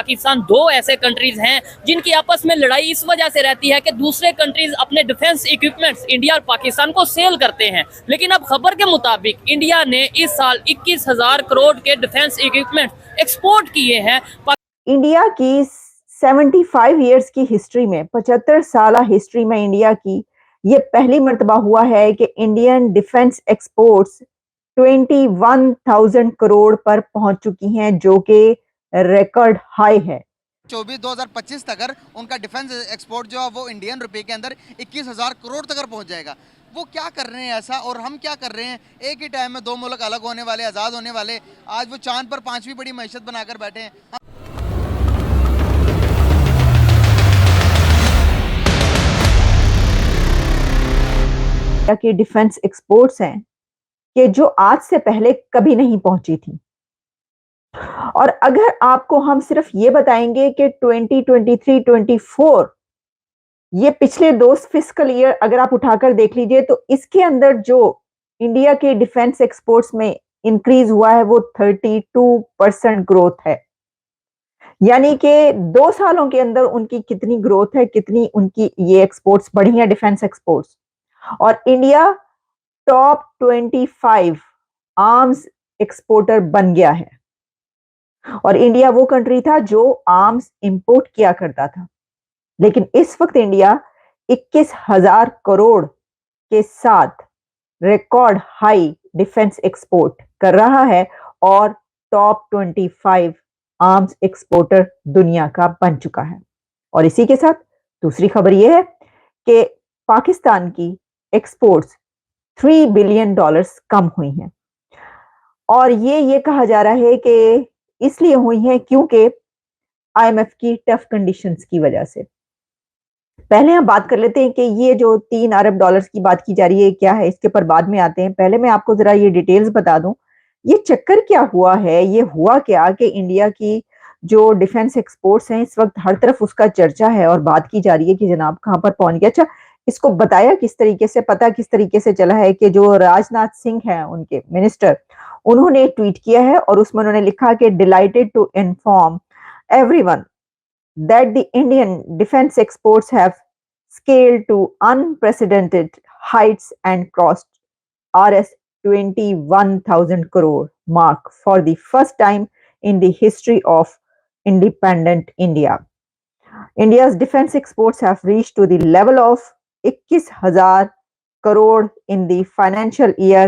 पाकिस्तान दो ऐसे कंट्रीज हैं जिनकी आपस में लड़ाई इस वजह से रहती है कि दूसरे कंट्रीज अपने डिफेंस इक्विपमेंट्स इंडिया और पाकिस्तान को सेल करते हैं। लेकिन अब खबर के मुताबिक इंडिया ने इस साल 21,000 करोड़ के डिफेंस इक्विपमेंट एक्सपोर्ट किए हैं। इंडिया की 75 ईयर्स की हिस्ट्री में, 75 साल हिस्ट्री में इंडिया की ये पहली मर्तबा हुआ है कि इंडियन डिफेंस एक्सपोर्ट्स 21,000 करोड़ पर पहुंच चुकी हैं, जो कि रिकॉर्ड हाई है। 2025 तक उनका डिफेंस एक्सपोर्ट जो है वो इंडियन रुपए के अंदर 21,000 करोड़ तक पहुंच जाएगा। वो क्या कर रहे हैं ऐसा और हम क्या कर रहे हैं? एक ही टाइम में दो मुल्क अलग होने वाले, आज़ाद होने वाले, आज वो चांद पर पांचवी बड़ी मईशत बनाकर बैठे हैं। की डिफेंस एक्सपोर्ट्स हैं कि जो आज से पहले कभी नहीं पहुंची थी। और अगर आपको हम सिर्फ ये बताएंगे कि 2023-24 ये पिछले दो फिस्कल ईयर अगर आप उठाकर देख लीजिए तो इसके अंदर जो इंडिया के डिफेंस एक्सपोर्ट्स में इंक्रीज हुआ है वो 32% ग्रोथ है। यानी कि 2 सालों के अंदर उनकी कितनी ग्रोथ है, कितनी उनकी ये एक्सपोर्ट्स बढ़ी है, डिफेंस एक्सपोर्ट्स। और इंडिया टॉप 25 आर्म्स एक्सपोर्टर बन गया है। और इंडिया वो कंट्री था जो आर्म्स इंपोर्ट किया करता था, लेकिन इस वक्त इंडिया 21,000 करोड़ के साथ रिकॉर्ड हाई डिफेंस एक्सपोर्ट कर रहा है और टॉप 25 आर्म्स एक्सपोर्टर दुनिया का बन चुका है। और इसी के साथ दूसरी खबर यह है कि पाकिस्तान की एक्सपोर्ट्स $3 बिलियन कम हुई हैं। और ये कहा जा रहा है कि इसलिए हुई है क्योंकि आईएमएफ की टफ कंडीशंस की वजह से। पहले हम बात कर लेते हैं कि ये जो $3 अरब की बात की जा रही है क्या है, इसके ऊपर बाद में आते हैं। पहले मैं आपको जरा ये डिटेल्स बता दूं, ये चक्कर क्या हुआ है। ये हुआ क्या कि इंडिया की जो डिफेंस एक्सपोर्ट्स हैं इस वक्त हर तरफ उसका चर्चा है और बात की जा रही है कि जनाब कहां पर पहुंच गया। अच्छा, इसको बताया किस तरीके से, पता किस तरीके से चला है कि जो राजनाथ सिंह हैं उनके मिनिस्टर, उन्होंने ट्वीट किया है और उसमें उन्होंने लिखा कि delighted to inform everyone that the Indian defense exports have scaled to unprecedented heights and crossed Rs 21,000 crore mark for the first time in the history of independent India. India's defense exports have reached to the level of 21,000 crore in the financial year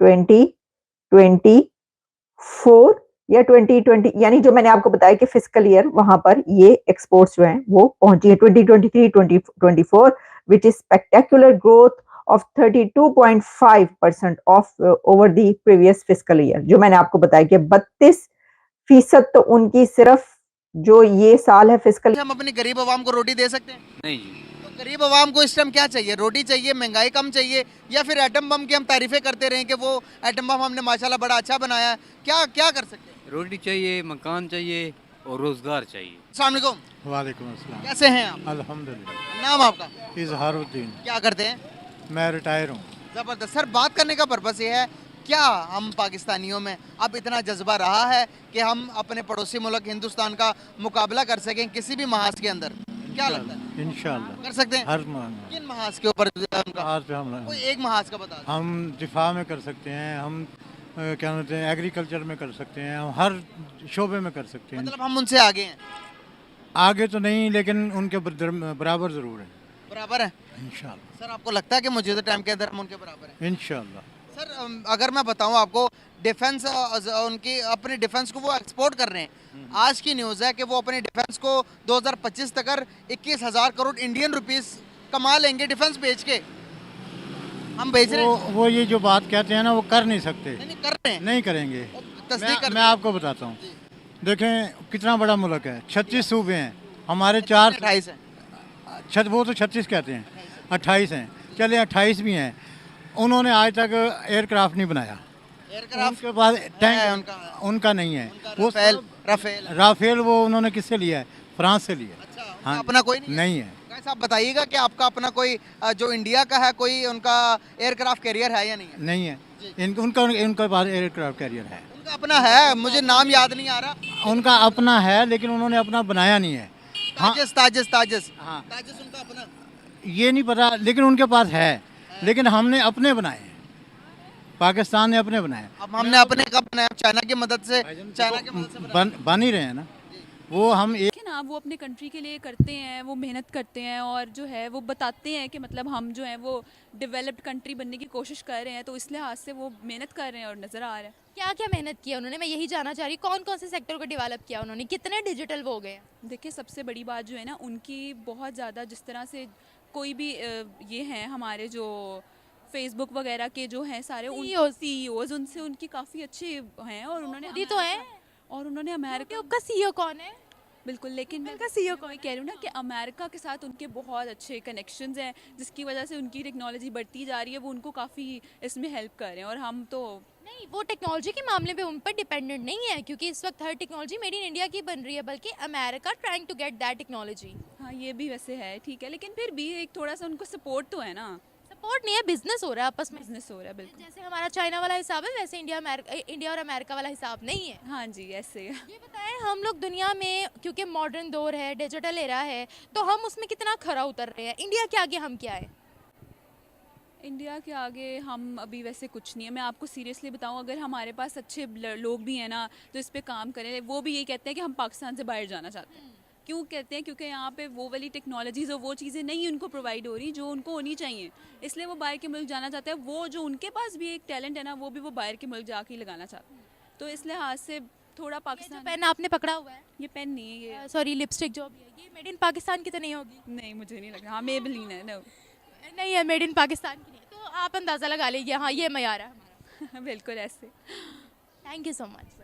2024 या 2020, यानी जो मैंने आपको बताया कि fiscal year वहां पर ये एक्सपोर्ट्स जो हैं वो पहुंची है 2023-2024 which is spectacular growth of 32.5% of over the previous fiscal year. जो मैंने आपको बताया कि 32% तो उनकी सिर्फ जो ये साल है फिस्कल। हम अपनी गरीब आवाम को रोटी दे सकते हैं? नहीं। तो गरीब आवाम को इस टाइम क्या चाहिए? रोटी चाहिए, महंगाई कम चाहिए, या फिर एटम बम की हम तारीफें करते रहें कि वो एटम बम हमने माशाल्लाह बड़ा अच्छा बनाया है? क्या क्या कर सकते हैं? रोटी चाहिए, मकान चाहिए और रोजगार चाहिए। अस्सलाम वालेकुम। वालेकुम अस्सलाम। कैसे हैं आप? अल्हम्दुलिल्लाह। नाम आपका? इजहारुद्दीन। क्या करते हैं? मैं रिटायर हूँ। जबरदस्त। सर, बात करने का पर्पस ये है, क्या हम पाकिस्तानियों में अब इतना जज्बा रहा है कि हम अपने पड़ोसी मुल्क हिंदुस्तान का मुकाबला कर सकें किसी भी महाज के अंदर? क्या लगता है? इंशाल्लाह कर सकते हैं। हर किन महाज के ऊपर उनका? महाज पे हम कोई एक महाज का बता दो। हम दिफा में कर सकते हैं, हम क्या कहते हैं एग्रीकल्चर में कर सकते हैं, हम हर शोबे में कर सकते हैं। मतलब हम उनसे आगे हैं? आगे तो नहीं, लेकिन उनके बराबर जरूर है। बराबर है इंशाल्लाह। सर, आपको लगता है कि मौजूदा टाइम के अंदर हम उनके बराबर हैं? इंशाल्लाह। सर, अगर मैं बताऊं आपको, डिफेंस उनकी अपने डिफेंस को वो एक्सपोर्ट कर रहे हैं। आज की न्यूज़ है कि वो अपने डिफेंस को 2025 तक 21,000 करोड़ इंडियन रुपीस कमा लेंगे डिफेंस बेच के। हम बेच रहे हैं? वो ये जो बात कहते हैं ना वो कर नहीं सकते। नहीं कर रहे हैं। नहीं करेंगे। तस्दीक कर मैं आपको बताता हूँ, देखें कितना बड़ा मुल्क है, 36 सूबे हैं हमारे, 28 है। वो तो 36 कहते हैं, 28 हैं, चले 28 भी हैं। उन्होंने आज तक एयरक्राफ्ट नहीं बनाया। एयरक्राफ्ट उनके पास टैंक है उनका नहीं है। वो राफेल वो उन्होंने किससे लिया है? फ्रांस से लिया। अच्छा, हाँ, अपना कोई नहीं है। कैसे आप बताइएगा कि आपका अपना कोई जो इंडिया का है कोई उनका एयरक्राफ्ट कैरियर है या नहीं है? नहीं है। उनका पास एयरक्राफ्ट कैरियर है। उनका अपना है, मुझे नाम याद नहीं आ रहा। उनका अपना है लेकिन उन्होंने अपना बनाया नहीं है। हाँ ताजिस ताजिस ताजिस हाँ ताजिस उनका अपना। ये नहीं पता लेकिन उनके पास है, लेकिन हमने अपने बनाए हैं, पाकिस्तान ने अपने बनाए। अब हमने अपने कब बनाया? चाइना की मदद से, चाइना की मदद से बन ही रहे हैं ना वो। हम एक देखिए ना, वो अपने कंट्री के लिए करते हैं, वो मेहनत करते हैं और जो है वो बताते हैं कि मतलब हम जो है वो डेवलप्ड कंट्री बनने की कोशिश कर रहे हैं, तो इस लिहाज से वो मेहनत कर रहे हैं और नज़र आ रहा है। क्या क्या मेहनत किया उन्होंने, मैं यही जानना चाह रही हूँ। कौन कौन से सेक्टर को डेवलप किया उन्होंने, कितने डिजिटल वो हो गए हैं? देखिए, सबसे बड़ी बात जो है ना उनकी, बहुत ज़्यादा जिस तरह से कोई भी ये हैं हमारे जो फेसबुक वगैरह के जो हैं सारे CEOs, उनसे उनकी काफ़ी अच्छे हैं और उन्होंने खुद ही तो हैं। और उन्होंने अमेरिका यूट्यूब का CEO कौन है? बिल्कुल, लेकिन मैं उनका CEO वही कह रही हूँ ना कि अमेरिका के साथ उनके बहुत अच्छे कनेक्शंस हैं, जिसकी वजह से उनकी टेक्नोलॉजी बढ़ती जा रही है, वो उनको काफ़ी इसमें हेल्प कर रहे हैं। और हम तो नहीं, वो टेक्नोलॉजी के मामले पे उन पर डिपेंडेंट नहीं है, क्योंकि इस वक्त हर टेक्नोलॉजी मेड इन इंडिया की बन रही है, बल्कि America trying to get that technology. हाँ, ये भी वैसे है, ठीक है, लेकिन फिर भी एक थोड़ा सा उनको सपोर्ट तो है ना। सपोर्ट नहीं है, बिजनेस हो रहा है आपस में। बिजनेस हो रहा है, बिल्कुल। जैसे हमारा चाइना वाला हिसाब है, वैसे इंडिया और अमेरिका वाला हिसाब नहीं है। हाँ जी, ऐसे ये बताएं, हम लोग दुनिया में, क्योंकि मॉडर्न दौर है, डिजिटल एरा है, तो हम उसमें कितना खरा उतर रहे हैं? इंडिया के आगे हम क्या है? इंडिया के आगे हम अभी वैसे कुछ नहीं है। मैं आपको सीरियसली बताऊं, अगर हमारे पास अच्छे लोग भी हैं ना जो इस पे काम करें, वो भी यही कहते हैं कि हम पाकिस्तान से बाहर जाना चाहते हैं। क्यों कहते हैं? क्योंकि यहाँ पे वो वाली टेक्नोलॉजीज़ और वो चीज़ें नहीं उनको प्रोवाइड हो रही जो उनको होनी चाहिए, इसलिए वो बाहर के मुल्क जाना चाहते हैं। वो जो उनके पास भी एक टैलेंट है ना, वो भी वो बाहर के मुल्क जाके ही लगाना चाहते हैं। तो इस लिहाज से थोड़ा पाकिस्तान। पेन आपने पकड़ा हुआ है, ये पेन नहीं है, ये सॉरी लिपस्टिक जो भी है, ये मेड इन पाकिस्तान की तो नहीं होगी? नहीं, मुझे नहीं लगा। हाँ, मेबलिन है। नो, नहीं है, मेड इन पाकिस्तान की नहीं है। तो आप अंदाज़ा लगा लीजिए, हाँ ये मयार है हमारा। बिल्कुल ऐसे। Thank you so much.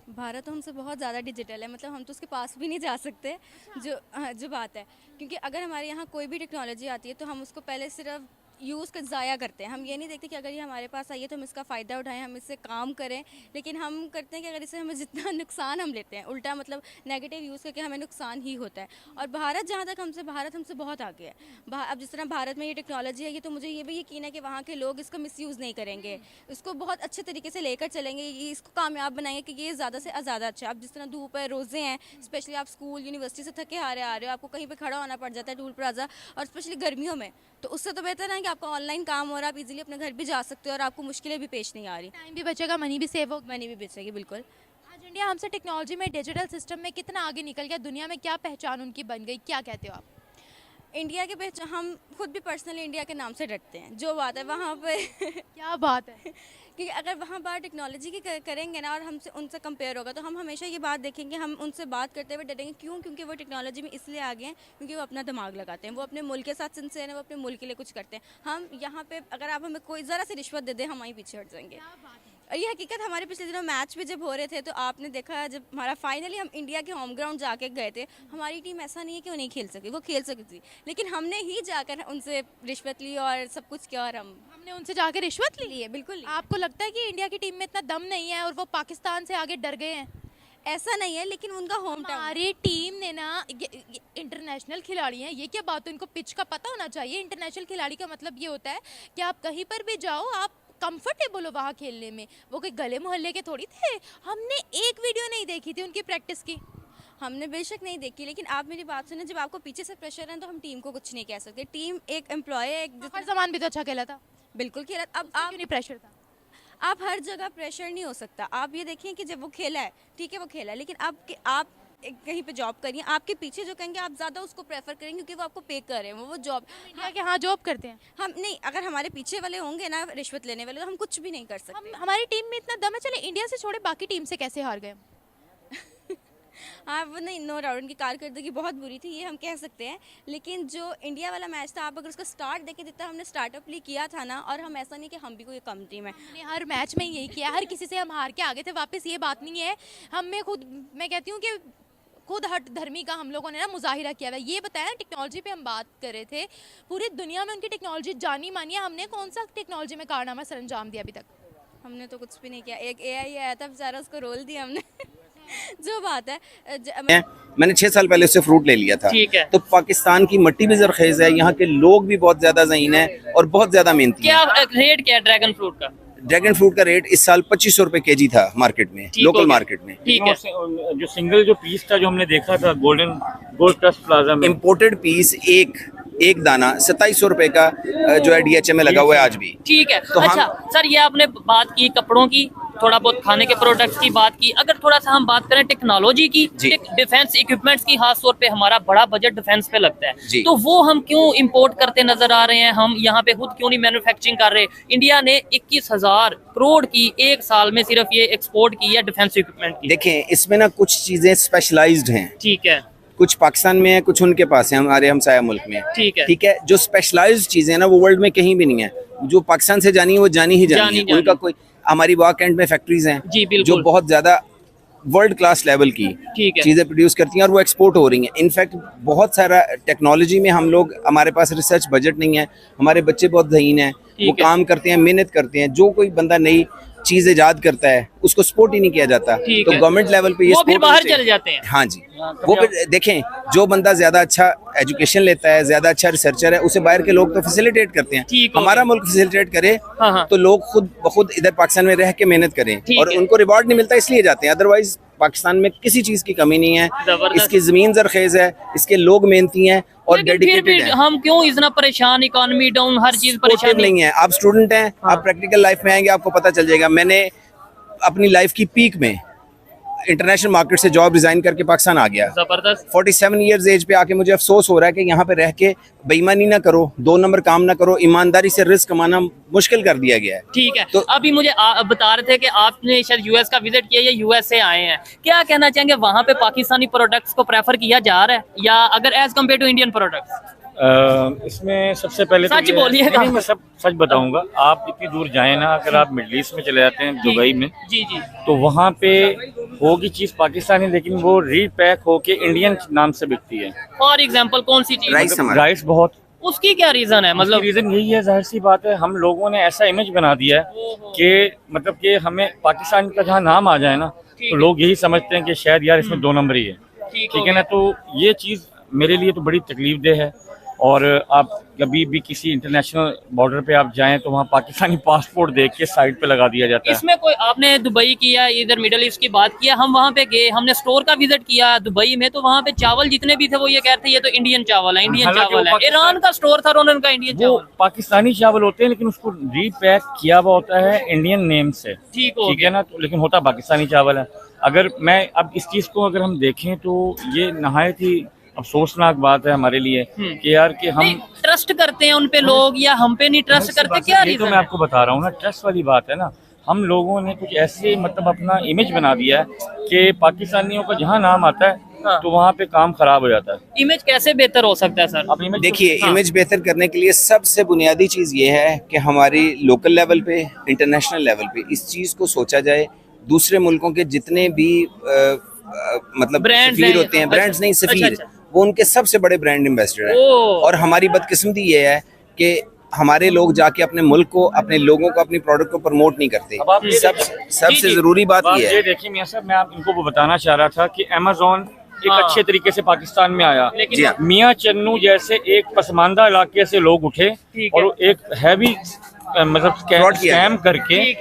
Bharat हमसे बहुत ज़्यादा डिजिटल है, मतलब हम तो उसके पास भी नहीं जा सकते। जो बात है, क्योंकि अगर हमारे यहाँ कोई भी टेक्नोलॉजी आती है तो हम उसको पहले सिर्फ यूज़ कर ज़ाया करते हैं। हम ये नहीं देखते कि अगर ये हमारे पास आई है तो हम इसका फ़ायदा उठाएं, हम इससे काम करें। लेकिन हम करते हैं कि अगर इससे हमें जितना नुकसान हम लेते हैं, उल्टा मतलब नेगेटिव यूज़ करके हमें नुकसान ही होता है। और भारत, जहाँ तक भारत हमसे बहुत आगे है। अब जिस तरह भारत में ये टेक्नोलॉजी है, ये तो मुझे ये भी यकीन है कि वहाँ के लोग इसको मिसयूज़ नहीं करेंगे, इसको बहुत अच्छे तरीके से लेकर चलेंगे, ये इसको कामयाब बनाएंगे कि ये ज़्यादा से ज़्यादा अच्छा। अब जिस तरह धूप है, रोज़े हैं, स्पेशली आप स्कूल यूनिवर्सिटी से थके आ रहे हो, आपको कहीं पर खड़ा होना पड़ जाता है टूल प्लाजा, और स्पेशली गर्मियों में, तो उससे तो बेहतर है कि आपका ऑनलाइन काम और आप इजीली अपने घर भी जा सकते हो और आपको मुश्किलें भी पेश नहीं आ रही। टाइम भी बचेगा, मनी भी सेव होगा। मनी भी बचेगी, बिल्कुल। आज इंडिया हमसे टेक्नोलॉजी में, डिजिटल सिस्टम में कितना आगे निकल गया, दुनिया में क्या पहचान उनकी बन गई, क्या कहते हो आप? इंडिया के पहचान, हम खुद भी पर्सनली इंडिया के नाम से डरते हैं। जो बात है वहाँ पे क्या बात है कि अगर वहाँ बात टेक्नोलॉजी की करेंगे ना और हमसे उनसे कंपेयर होगा, तो हम हमेशा ये बात देखेंगे, हम उनसे बात करते हुए डरेंगे। क्यों? क्योंकि वो टेक्नोलॉजी में इसलिए आगे हैं क्योंकि वो अपना दिमाग लगाते हैं, वो अपने मुल्क के साथ सिंसियर हैं, वो अपने मुल्क के लिए कुछ करते हैं। हम यहाँ पे अगर आप हमें कोई ज़रा सी रिश्वत दे दें, हम वहीं पीछे हट जाएंगे। और ये हकीकत, हमारे पिछले दिनों मैच भी जब हो रहे थे तो आपने देखा, जब हमारा फाइनली हम इंडिया के होम ग्राउंड जाके गए थे, हमारी टीम ऐसा नहीं है कि वो नहीं खेल सकी, वो खेल सकती थी, लेकिन हमने ही जाकर उनसे रिश्वत ली और सब कुछ किया, और हमने उनसे जाके रिश्वत ली है। बिल्कुल। आपको लगता है कि इंडिया की टीम में इतना दम नहीं है और वो पाकिस्तान से आगे डर गए हैं? ऐसा नहीं है, लेकिन उनका होम टाउन। हमारी टीम ने ना, ये इंटरनेशनल खिलाड़ी हैं, ये क्या बात है, उनको पिच का पता होना चाहिए। इंटरनेशनल खिलाड़ी का मतलब ये होता है कि आप कहीं पर भी जाओ, आप कंफर्टेबल हो वहाँ खेलने में। वो कोई गले मोहल्ले के थोड़ी थे। हमने एक वीडियो नहीं देखी थी उनकी प्रैक्टिस की। हमने बेशक नहीं देखी, लेकिन आप मेरी बात सुने, जब आपको पीछे से प्रेशर है तो हम टीम को कुछ नहीं कह सकते। टीम एक एम्प्लॉय है, एक ज़मान भी तो अच्छा खेला था। बिल्कुल खेला। अब आप क्यों नहीं प्रेशर था? आप हर जगह प्रेशर नहीं हो सकता। आप ये देखिए कि जब वो खेला है, ठीक है वो खेला है, लेकिन आप कहीं पे जॉब करिए, आपके पीछे जो कहेंगे आप ज़्यादा उसको प्रेफर करेंगे क्योंकि वो आपको पे कर रहे हैं, वो जॉब। इंडिया के हाँ जॉब करते हैं हम नहीं, अगर हमारे पीछे वाले होंगे ना रिश्वत लेने वाले, तो हम कुछ भी नहीं कर सकते। हमारी टीम में इतना दम है। चले इंडिया से छोड़े, बाकी टीम से कैसे हार गए? हाँ, वो नहीं, नो डाउट उनकी कारकर्दगी बहुत बुरी थी, ये हम कह सकते हैं। लेकिन जो इंडिया वाला मैच था, आप अगर उसका स्टार्ट देखें, जितना हमने स्टार्टअप ली किया था ना, और हम ऐसा नहीं कि हम भी कोई कम टीम है, हमने हर मैच में यही किया, हर किसी से हम हार के आगे थे वापस। ये बात नहीं है, हमें खुद, मैं कहती हूँ कि खुद हट धर्मी का हम लोगों ने ना मुजाहिरा किया हुआ है। ये बताया ना, टेक्नोलॉजी पे हम बात कर रहे थे, पूरी दुनिया में उनकी टेक्नोलॉजी जानी मानी है। हमने कौन सा टेक्नोलॉजी में कारनामा सर अंजाम दिया अभी तक? हमने तो कुछ भी नहीं किया। एक AI आया था बेचारा, उसको रोल दिया हमने जो बात है मैंने 6 साल पहले उससे फ्रूट ले लिया था। ठीक है। तो पाकिस्तान की मिट्टी भी जरखेज है, यहाँ के लोग भी बहुत ज्यादा ज़हीन है और बहुत ज्यादा मेहनती क्या है। रेट क्या है ड्रैगन फ्रूट का? ड्रैगन फ्रूट का रेट इस साल 2500 रुपए केजी था मार्केट में, ठीक हो लोकल गया। मार्केट में। ठीक है। जो सिंगल जो पीस था जो हमने देखा था गोल्ड ट्रस्ट प्लाजा में, इम्पोर्टेड पीस एक दाना 2700 रुपए का जो है DHA में लगा हुआ है आज भी। ठीक है। तो हम- अच्छा सर, ये आपने बात की कपड़ों की, थोड़ा बहुत खाने के प्रोडक्ट्स की बात की, अगर थोड़ा सा हम बात करें टेक्नोलॉजी की, जी। डिफेंस इक्विपमेंट्स की, खास तौर पे हमारा बड़ा बजट डिफेंस पे लगता है, जी। तो वो हम क्यों इंपोर्ट करते नजर आ रहे हैं? हम यहाँ पे खुद क्यों नहीं मैन्युफैक्चरिंग कर रहे? इंडिया ने 21,000 करोड़ की एक साल में सिर्फ ये एक्सपोर्ट की है डिफेंस इक्विपमेंट की। देखें, इसमें ना कुछ चीजें स्पेशलाइज्ड हैं, ठीक है। कुछ पाकिस्तान में है, कुछ उनके पास है, हमारे हमसाया मुल्क में। ठीक है। ठीक है, जो स्पेशलाइज्ड चीजें हैं ना वो वर्ल्ड में कहीं भी नहीं है। जो पाकिस्तान से जानी है वो जानी ही जानी है। उनका कोई, हमारी वाक एंड में फैक्ट्रीज हैं जी, बिल्कुल। जो बहुत ज्यादा वर्ल्ड क्लास लेवल की ठीक है। चीजें प्रोड्यूस करती हैं और वो एक्सपोर्ट हो रही हैं। इनफैक्ट बहुत सारा टेक्नोलॉजी में हम लोग, हमारे पास रिसर्च बजट नहीं है, हमारे बच्चे बहुत ज़हीन हैं, वो ठीक है। काम करते हैं, मेहनत करते हैं। जो कोई बंदा नई चीज इजाद करता है उसको सपोर्ट ही नहीं किया जाता। ठीक तो है। गवर्नमेंट लेवल पे ये वो फिर support बाहर होनी चाहिए। चले जाते हैं। हाँ जी, वो फिर देखें, जो बंदा ज्यादा अच्छा एजुकेशन लेता है, ज्यादा अच्छा रिसर्चर है, उसे बाहर के लोग तो फैसिलिटेट करते हैं। ठीक हो हमारा गया। मुल्क फैसिलिटेट करे हाँ, हाँ। तो लोग खुद ब खुद इधर पाकिस्तान में रह के मेहनत करें ठीक और है। उनको रिवॉर्ड नहीं मिलता इसलिए जाते हैं। अदरवाइज पाकिस्तान में किसी चीज की कमी नहीं है। जबरदस्त। इसकी जमीन जरखेज है, इसके लोग मेहनती हैं और लेकिन फिर डेडिकेटेड भी हैं। हम क्यों इतना परेशान, इकोनॉमी डाउन, हर चीज Supportive परेशानी। नहीं है। आप स्टूडेंट हैं, हाँ। आप प्रैक्टिकल लाइफ में आएंगे आपको पता चल जाएगा। मैंने अपनी लाइफ की पीक में इंटरनेशनल मार्केट से जॉब रिजाइन करके पाकिस्तान आ गया। जबरदस्त। 47 इयर्स एज पे आके मुझे अफसोस हो रहा है कि यहाँ पे रह के बेईमानी ना करो, 2 नंबर काम ना करो, ईमानदारी से रिस्क कमाना मुश्किल कर दिया गया है। ठीक है। तो अभी मुझे बता रहे थे कि आपने शायद यूएस का विजिट किया या यूएस से आए हैं, क्या कहना चाहेंगे, वहाँ पे पाकिस्तानी प्रोडक्ट्स को प्रेफर किया जा रहा है या अगर as compare to Indian products? इसमें सबसे पहले सच ये- बोलिएगा। नहीं, मैं सब सच बताऊंगा। आप इतनी दूर जाए ना, अगर आप मिडल ईस्ट में चले जाते हैं, दुबई में, जी जी। तो वहाँ पे होगी चीज़ पाकिस्तानी लेकिन वो रीपैक होके इंडियन नाम से बिकती है। फॉर एग्जाम्पल कौन सी चीज? राइस हमारा। राइस बहुत, उसकी क्या रीजन है? मतलब रीजन यही है, जाहिर सी बात है, हम लोगों ने ऐसा इमेज बना दिया है कि मतलब कि हमें पाकिस्तान का जहाँ नाम आ जाए ना तो लोग यही समझते हैं कि शायद यार इसमें 2 नंबर ही है। ठीक है ना, तो ये चीज़ मेरे लिए तो बड़ी तकलीफ दे है। और आप कभी भी किसी इंटरनेशनल बॉर्डर पे आप जाएं तो वहाँ पाकिस्तानी पासपोर्ट देख के साइड पे लगा दिया जाता है। इसमें कोई, आपने दुबई किया, इधर मिडिल ईस्ट की बात किया, हम वहाँ पे गए, हमने स्टोर का विजिट किया दुबई में, तो वहाँ पे चावल जितने भी थे वो ये कहते हैं ये तो इंडियन चावल है, इंडियन हालांकि चावल वो है। ईरान का स्टोर था, उन्होंने उनका इंडियन वो चावल। पाकिस्तानी चावल होते हैं लेकिन उसको रीपैक किया हुआ होता है इंडियन नेम से। ठीक हो ठीक है ना, तो लेकिन होता पाकिस्तानी चावल है। अगर मैं अब इस चीज़ को अगर हम देखें तो ये नहायत ही अफसोसनाक बात है हमारे लिए कि यार कि हम ट्रस्ट करते हैं उन पे लोग या हम पे नहीं ट्रस्ट करते, क्या ये तो रीजन मैं आपको बता रहा हूँ ना, ट्रस्ट वाली बात है ना। हम लोगों ने कुछ ऐसे मतलब अपना इमेज बना दिया है कि पाकिस्तानियों का जहाँ नाम आता है तो वहाँ पे काम खराब हो जाता है। इमेज कैसे बेहतर हो सकता है सर? अब इमेज देखिए, हाँ। इमेज बेहतर करने के लिए सबसे बुनियादी चीज़ ये है कि हमारी लोकल लेवल पे, इंटरनेशनल लेवल पे इस चीज़ को सोचा जाए। दूसरे मुल्कों के जितने भी मतलब ब्रांड्स सफीर हैं। होते हैं, ब्रांड्स नहीं अच्छा, सफीर, अच्छा। वो उनके सबसे बड़े ब्रांड एम्बेसडर हैं। ओह। और हमारी बदकिस्मती ये है कि हमारे लोग जाके अपने मुल्क को, अपने लोगों को, अपनी प्रोडक्ट को प्रमोट नहीं करते। अब आप ये सबसे जी। ज़रूरी बात ये है। ये देखिए मियां साहब, मैं आप इनको वो बताना चाह रहा था कि अमेज़न एक हाँ। अच्छे तरीके से पाकिस्तान में आया, लेकिन जी हाँ। मियां चन्नू जैसे एक पसमानदा इलाके से लोग उठे ठीक है। और एक हैवी मतलब Fraud किया स्कैम करके ठीक है।